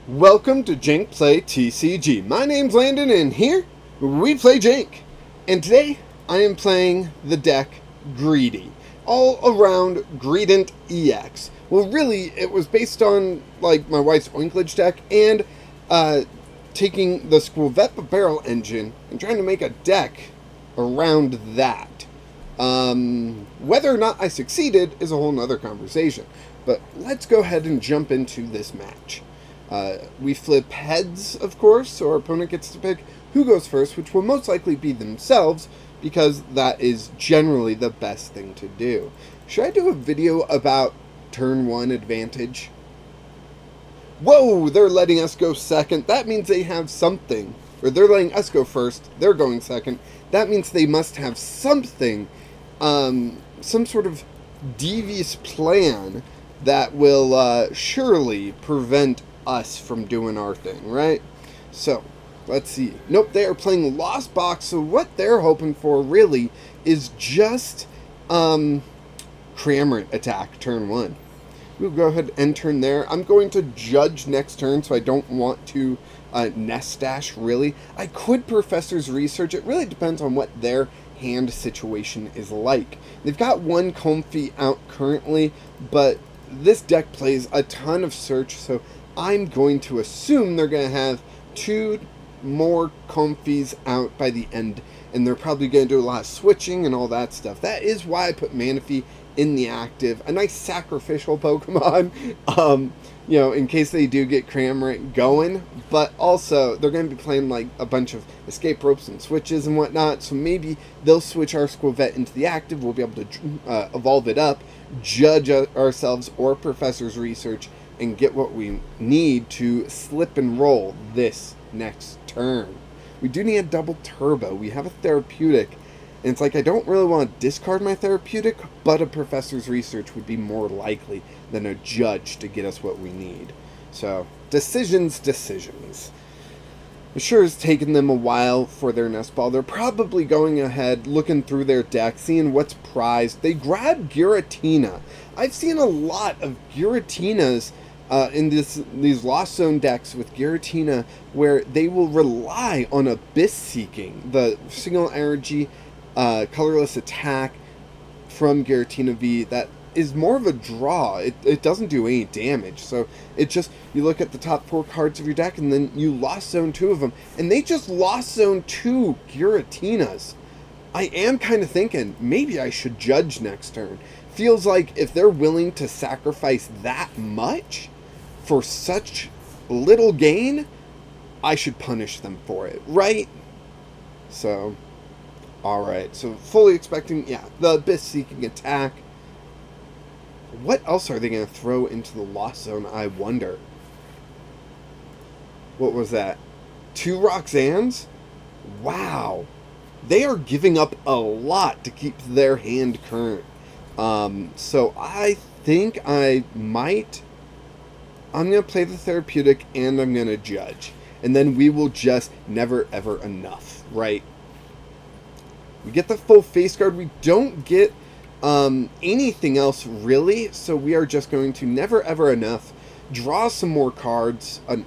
Welcome to Jank Play TCG. My name's Landon, and here we play Jank. And today I am playing the deck Greedie, all around Greedent EX. Well, really, it was based on like my wife's Oinklage deck and taking the Skwovet Bibarel engine and trying to make a deck around that. Whether or not I succeeded is a whole nother conversation. But let's go ahead and jump into this match. We flip heads, of course, so our opponent gets to pick who goes first, which will most likely be themselves, because that is generally the best thing to do. Should I do a video about turn 1 advantage? Whoa, they're letting us go second. That means they have something. Or they're letting us go first. They're going second. That means they must have something, some sort of devious plan that will surely prevent us from doing our thing, right? So, let's see. Nope, they are playing Lost Box, so what they're hoping for, really, is just, Cramorant attack, turn 1. We'll go ahead and turn there. I'm going to judge next turn, so I don't want to, Nest Dash, really. I could Professor's Research. It really depends on what their hand situation is like. They've got one Comfy out currently, but this deck plays a ton of Search, so I'm going to assume they're going to have 2 more Comfies out by the end, and they're probably going to do a lot of switching and all that stuff. That is why I put Manaphy in the active. A nice sacrificial Pokemon, you know, in case they do get Cramorant going, but also they're going to be playing like a bunch of escape ropes and switches and whatnot, so maybe they'll switch our Skwovet into the active. We'll be able to evolve it up, judge ourselves or Professor's Research, and get what we need to slip and roll this next turn. We do need a double turbo. We have a Therapeutic, and it's like I don't really want to discard my Therapeutic, but a Professor's Research would be more likely than a Judge to get us what we need. So, decisions. I'm sure it's taken them a while for their Nest Ball. They're probably going ahead, looking through their deck, seeing what's prized. They grab Giratina. I've seen a lot of Giratinas in these Lost Zone decks with Giratina, where they will rely on Abyss Seeking, the single energy, colorless attack from Giratina V that is more of a draw. It doesn't do any damage, so it just, you look at the top 4 cards of your deck and then you Lost Zone 2 of them, and they just Lost Zone 2 Giratinas. I am kind of thinking maybe I should judge next turn. Feels like if they're willing to sacrifice that much for such little gain, I should punish them for it, right? So, alright, so fully expecting, yeah, the Abyss Seeking attack. What else are they going to throw into the Lost Zone, I wonder? What was that? 2 Roxannes? Wow. They are giving up a lot to keep their hand current. So I think I'm going to play the Therapeutic and I'm going to judge. And then we will just never ever enough, right? We get the full face guard. We don't get anything else really, so we are just going to never ever enough draw some more cards. An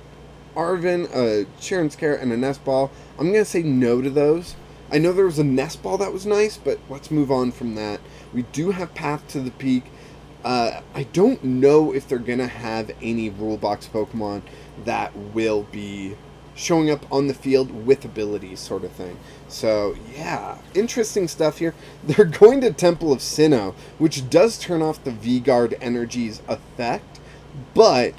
Arven, a Cheren's Carrot, and a Nest Ball. I'm going to say no to those. I know there was a Nest Ball that was nice, but let's move on from that. We do have Path to the Peak. I don't know if they're going to have any Rule Box Pokemon that will be showing up on the field with abilities, sort of thing. So, yeah, interesting stuff here. They're going to Temple of Sinnoh, which does turn off the V-Guard Energy's effect, but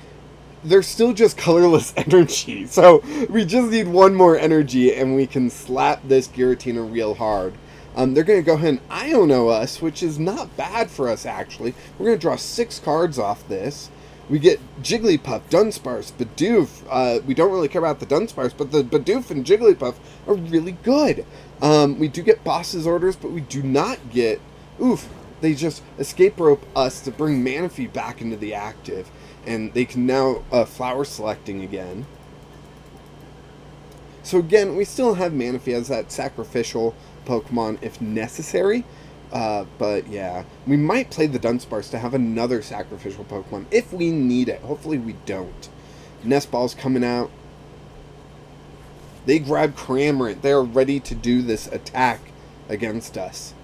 they're still just colorless energy. So, we just need one more energy, and we can slap this Giratina real hard. They're going to go ahead and Iono us, which is not bad for us, actually. We're going to draw 6 cards off this. We get Jigglypuff, Dunsparce, Bidoof. We don't really care about the Dunsparce, but the Bidoof and Jigglypuff are really good. We do get Boss's Orders, but we do not get... Oof, they just escape rope us to bring Manaphy back into the active. And they can now flower selecting again. So again, we still have Manaphy as that sacrificial Pokemon if necessary. But yeah, we might play the Dunsparce to have another sacrificial Pokemon if we need it. Hopefully we don't. Nest Ball's coming out. They grab Cramorant. They are ready to do this attack against us.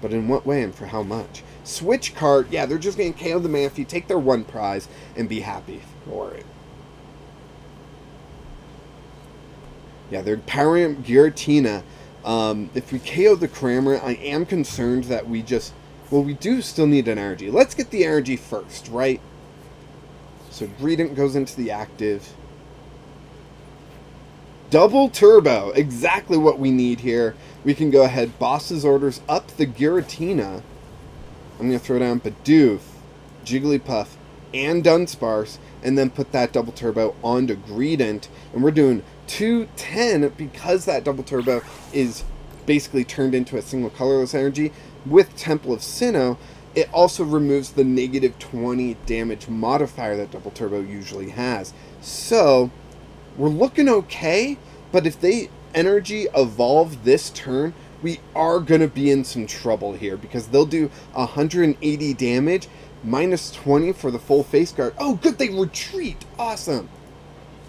But in what way and for how much? Switch card, yeah, they're just going to KO the Manaphy, take their one prize, and be happy for it. Yeah, they're powering up Giratina. If we KO the Cramorant, I am concerned that we just... Well, we do still need an energy. Let's get the energy first, right? So Greedent goes into the active. Double Turbo, exactly what we need here. We can go ahead, Boss's Orders up the Giratina. I'm going to throw down Bidoof, Jigglypuff, and Dunsparce, and then put that Double Turbo onto Greedent. And we're doing 210 because that Double Turbo is basically turned into a single colorless energy. With Temple of Sinnoh, it also removes the negative 20 damage modifier that Double Turbo usually has. So, we're looking okay, but if they energy evolve this turn, we are going to be in some trouble here because they'll do 180 damage, minus 20 for the full face guard. Oh, good, they retreat. Awesome.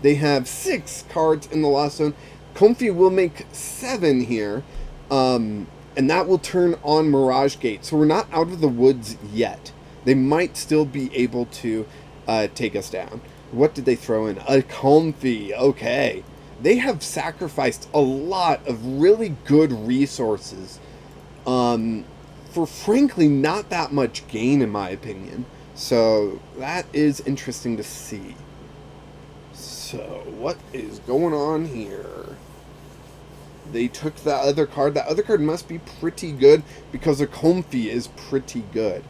They have 6 cards in the Lost Zone. Comfey will make 7 here, and that will turn on Mirage Gate. So we're not out of the woods yet. They might still be able to take us down. What did they throw in? A Comfey. Okay. They have sacrificed a lot of really good resources for frankly not that much gain in my opinion. So that is interesting to see. So what is going on here? They took that other card. That other card must be pretty good because a Comfey is pretty good.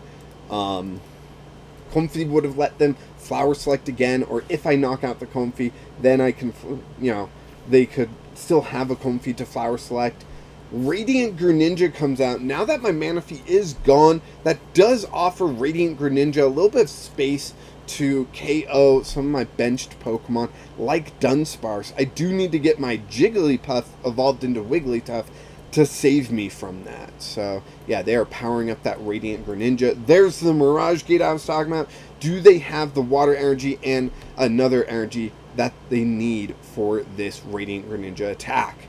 Comfey would have let them Flower Select again, or if I knock out the Comfey, then I can, you know, they could still have a Comfey to Flower Select. Radiant Greninja comes out. Now that my Manaphy is gone, that does offer Radiant Greninja a little bit of space to KO some of my benched Pokemon, like Dunsparce. I do need to get my Jigglypuff evolved into Wigglytuff to save me from that. So, yeah, they are powering up that Radiant Greninja. There's the Mirage Gate I was talking about. Do they have the Water Energy and another energy that they need for this Radiant Greninja attack?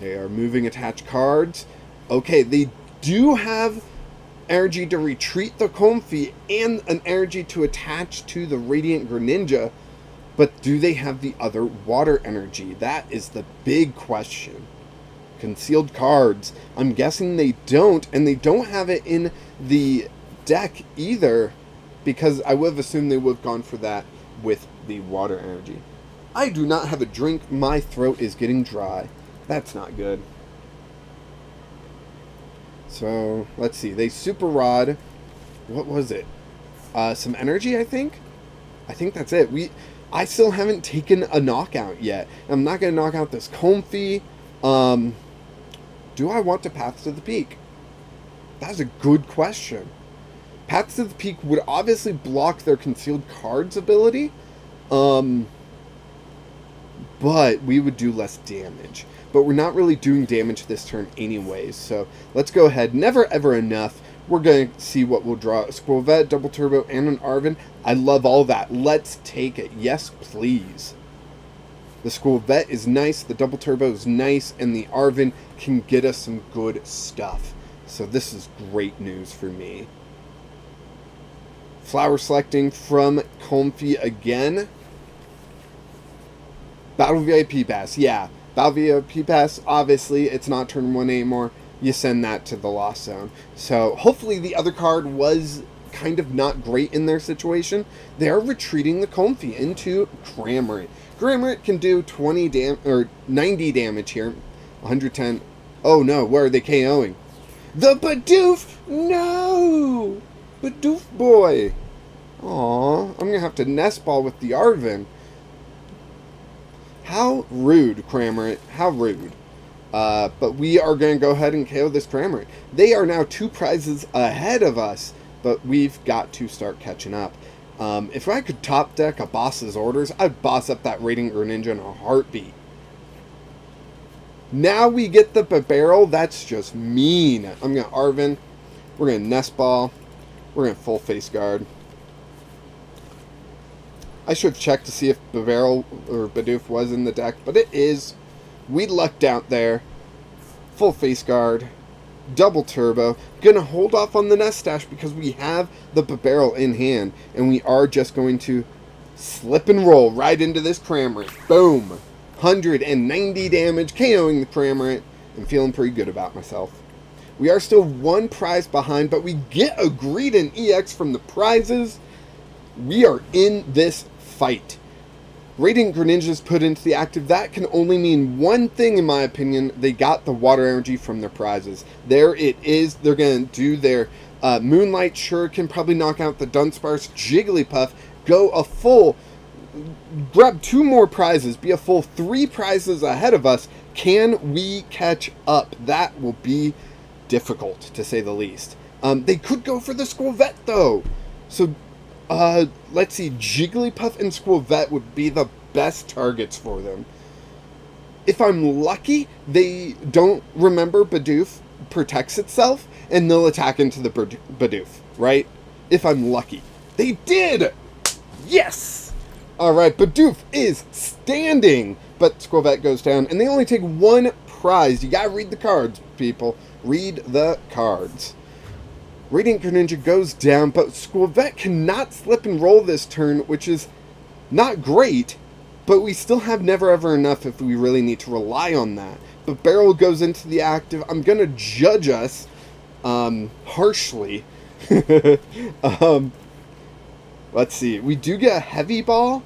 They are moving attached cards. Okay, they do have energy to retreat the Comfey and an energy to attach to the Radiant Greninja, but do they have the other water energy? That is the big question. Concealed cards. I'm guessing they don't, and they don't have it in the deck either, because I would have assumed they would have gone for that with the water energy. I do not have a drink. My throat is getting dry. That's not good. So, let's see. They Super Rod. What was it? Some energy, I think? I think that's it. I still haven't taken a knockout yet. I'm not going to knock out this Comfey. Do I want to Path to the Peak? That's a good question. Path to the Peak would obviously block their Concealed Cards ability. But we would do less damage. But we're not really doing damage this turn anyways. So let's go ahead. Never ever enough. We're going to see what we'll draw. Skwovet, Double Turbo, and an Arven. I love all that. Let's take it. Yes, please. The Skwovet is nice. The Double Turbo is nice. And the Arven can get us some good stuff. So this is great news for me. Flower selecting from Comfey again. Battle VIP Pass. Yeah. Battle VIP Pass. Obviously, it's not turn 1 anymore. You send that to the Lost Zone. So hopefully the other card was kind of not great in their situation. They are retreating the Comfey into Cramorant. Cramorant can do 90 damage here. 110. Oh no, where are they KOing? The Bidoof! No! Bidoof boy! Aw, I'm gonna have to Nest Ball with the Arven. How rude, Cramorant. How rude. But we are going to go ahead and KO this Cramorant. They are now 2 prizes ahead of us, but we've got to start catching up. If I could top deck a Boss's Orders, I'd boss up that Radiant Greninja in a heartbeat. Now we get the Bibarel. That's just mean. I'm going to Arven. We're going to Nest Ball. We're going to full face guard. I should have checked to see if Bibarel or Bidoof was in the deck, but it is. We lucked out there. Full face guard. Double turbo. Gonna hold off on the Nest Dash because we have the Bibarel in hand, and we are just going to slip and roll right into this Cramorant. Boom! 190 damage, KOing the Cramorant, and feeling pretty good about myself. We are still one prize behind, but we get a Greedent EX from the prizes. We are in this fight. Radiant Greninja's put into the active. That can only mean one thing, in my opinion. They got the water energy from their prizes. There it is. They're going to do their Moonlight Shuriken, probably knock out the Dunsparce Jigglypuff, go a full, grab 2 more prizes, be a full 3 prizes ahead of us. Can we catch up? That will be difficult, to say the least. They could go for the Skwovet, though. So, let's see. Jigglypuff and Skwovet would be the best targets for them. If I'm lucky, they don't remember Bidoof protects itself, and they'll attack into the Bidoof, right? If I'm lucky. They did! Yes! Alright, Bidoof is standing, but Skwovet goes down, and they only take 1 prize. You gotta read the cards, people. Read the cards. Radiant Greninja goes down, but Skwovet cannot slip and roll this turn, which is not great, but we still have never ever enough if we really need to rely on that. But Barrel goes into the active. I'm going to judge us harshly. Let's see. We do get a Heavy Ball.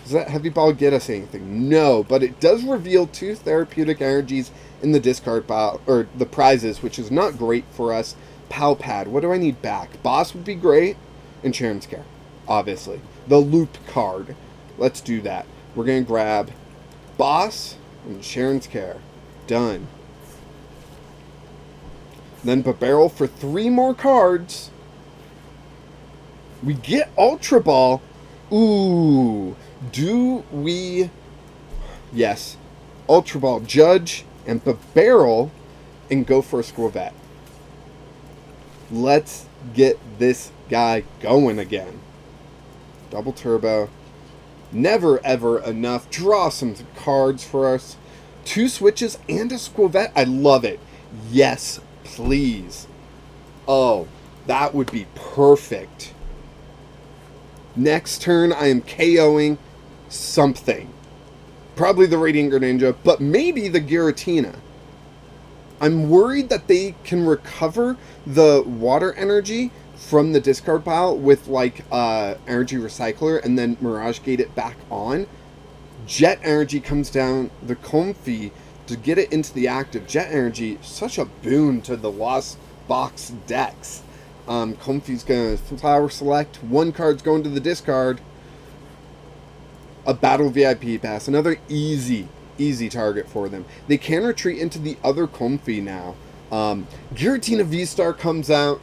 Does that Heavy Ball get us anything? No, but it does reveal 2 Therapeutic Energies in the discard pile, or the prizes, which is not great for us. Pal Pad. What do I need back? Boss would be great. And Cheren's Care, obviously. The loop card. Let's do that. We're going to grab Boss and Cheren's Care. Done. Then Bibarel for 3 more cards. We get Ultra Ball. Ooh. Do we... Yes. Ultra Ball, Judge, and Bibarel, and go for a Skwovet. Let's get this guy going again. Double turbo. Never ever enough. Draw some cards for us. 2 switches and a Skwovet. I love it. Yes, please. Oh, that would be perfect. Next turn, I am KOing something. Probably the Radiant Greninja, but maybe the Giratina. I'm worried that they can recover the water energy from the discard pile with, like, Energy Recycler and then Mirage Gate it back on. Jet Energy comes down the Comfy to get it into the active. Jet Energy, such a boon to the Lost Box decks. Comfy's going to Flower Select. 1 card's going to the discard. A Battle VIP Pass. Another easy target for them. They can retreat into the other Comfy now. Giratina V-Star comes out.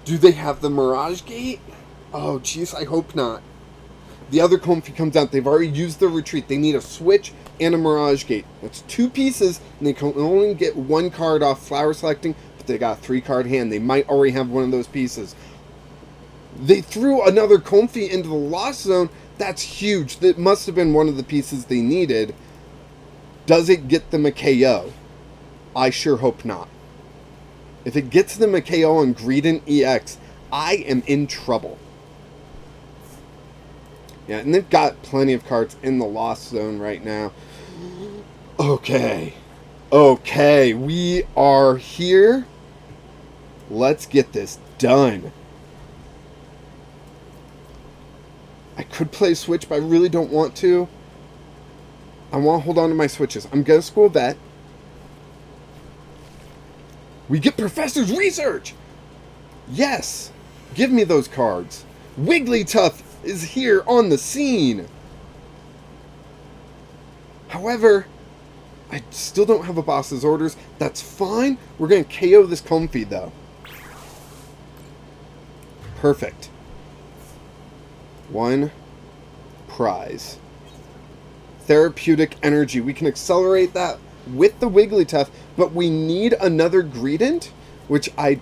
Do they have the Mirage Gate? Oh, jeez, I hope not. The other Comfy comes out. They've already used their retreat. They need a Switch and a Mirage Gate. That's 2 pieces, and they can only get 1 card off Flower Selecting, but they got a 3-card hand. They might already have one of those pieces. They threw another Comfy into the Lost Zone. That's huge. That must have been one of the pieces they needed. Does it get them a KO? I sure hope not. If it gets them a KO on Greedent EX, I am in trouble. Yeah, and they've got plenty of cards in the Lost Zone right now. Okay. Okay, we are here. Let's get this done. I could play Switch, but I really don't want to. I want to hold on to my switches. I'm going to Skwovet. We get Professor's Research! Yes! Give me those cards. Wigglytuff is here on the scene. However, I still don't have a boss's orders. That's fine. We're going to KO this Comfy, though. Perfect. 1 prize. Therapeutic Energy. We can accelerate that with the Wigglytuff, but we need another Greedent, which I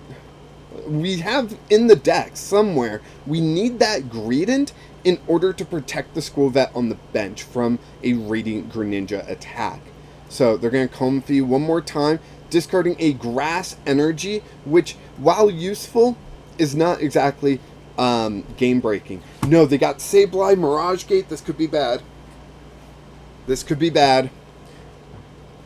we have in the deck somewhere, we need that Greedent in order to protect the Skwovet on the bench from a Radiant Greninja attack. So they're going to Comfy one more time, discarding a Grass Energy, which, while useful, is not exactly game-breaking. No, they got Sableye, Mirage Gate. This could be bad. This could be bad.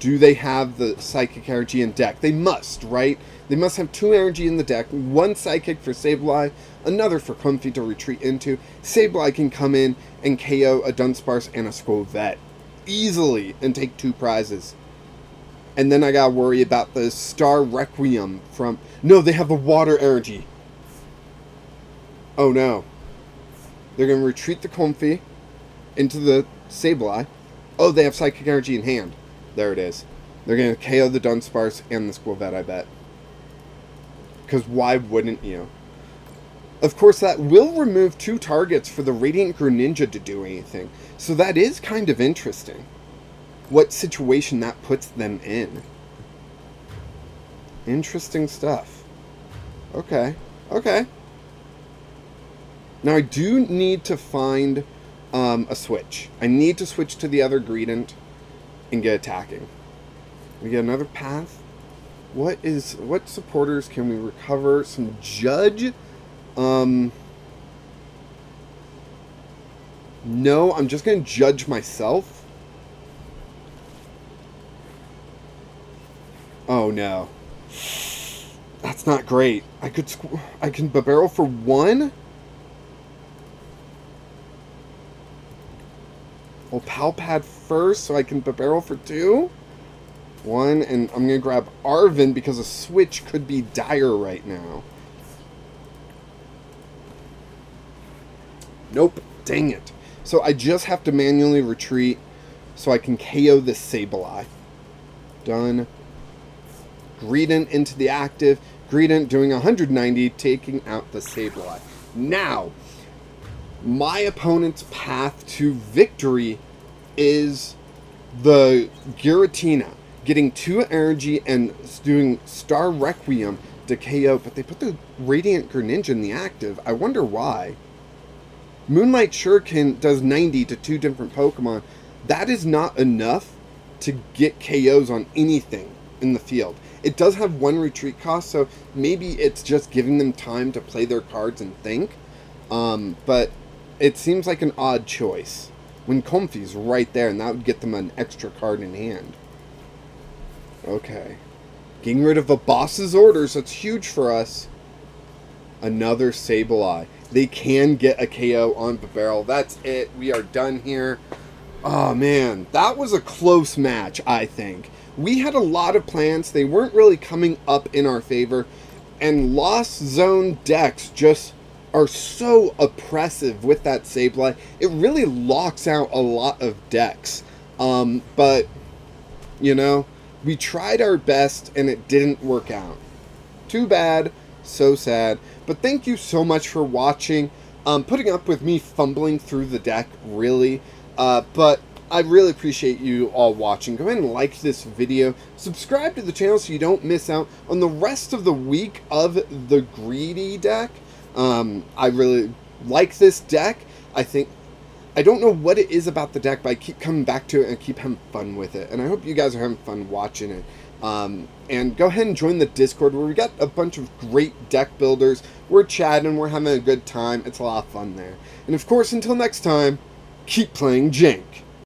Do they have the Psychic Energy in deck? They must, right? They must have 2 energy in the deck. 1 Psychic for Sableye, another for Comfy to retreat into. Sableye can come in and KO a Dunsparce and a Skwovet easily and take 2 prizes. And then I gotta worry about the Star Requiem from... No, they have the Water Energy. Oh no. They're gonna retreat the Comfy into the Sableye. Oh, they have Psychic Energy in hand. There it is. They're going to KO the Dunsparce and the Skwovet, I bet. Because why wouldn't you? Of course, that will remove 2 targets for the Radiant Greninja to do anything. So that is kind of interesting. What situation that puts them in. Interesting stuff. Okay. Okay. Now, I do need to find a switch. I need to switch to the other Greedent and get attacking. We get another path. What supporters can we recover? Some Judge. No, I'm just gonna Judge myself. Oh no, that's not great. I can Bibarel for 1. Well, Pal Pad first, so I can Bibarel for 2. 1, and I'm going to grab Arven because a switch could be dire right now. Nope. Dang it. So I just have to manually retreat so I can KO this Sableye. Done. Greedent into the active. Greedent doing 190, taking out the Sableye. Now, my opponent's path to victory is the Giratina, getting 2 energy and doing Star Requiem to KO, but they put the Radiant Greninja in the active. I wonder why. Moonlight Shuriken does 90 to 2 different Pokemon. That is not enough to get KOs on anything in the field. It does have 1 retreat cost, so maybe it's just giving them time to play their cards and think. But it seems like an odd choice when Comfy's right there, and that would get them an extra card in hand. Okay. Getting rid of a boss's orders, that's huge for us. Another Sableye. They can get a KO on Bibarel. That's it. We are done here. Oh, man. That was a close match, I think. We had a lot of plans. They weren't really coming up in our favor. And Lost Zone decks just are so oppressive with that Sableye. It really locks out a lot of decks. But, you know, we tried our best and it didn't work out. Too bad. So sad. But thank you so much for watching. Putting up with me fumbling through the deck, really. But I really appreciate you all watching. Go ahead and like this video. Subscribe to the channel so you don't miss out on the rest of the week of the Greedie deck. I really like this deck. I don't know what it is about the deck, but I keep coming back to it and keep having fun with it. And I hope you guys are having fun watching it. And go ahead and join the Discord where we got a bunch of great deck builders. We're chatting, we're having a good time. It's a lot of fun there. And of course, until next time, keep playing Jank.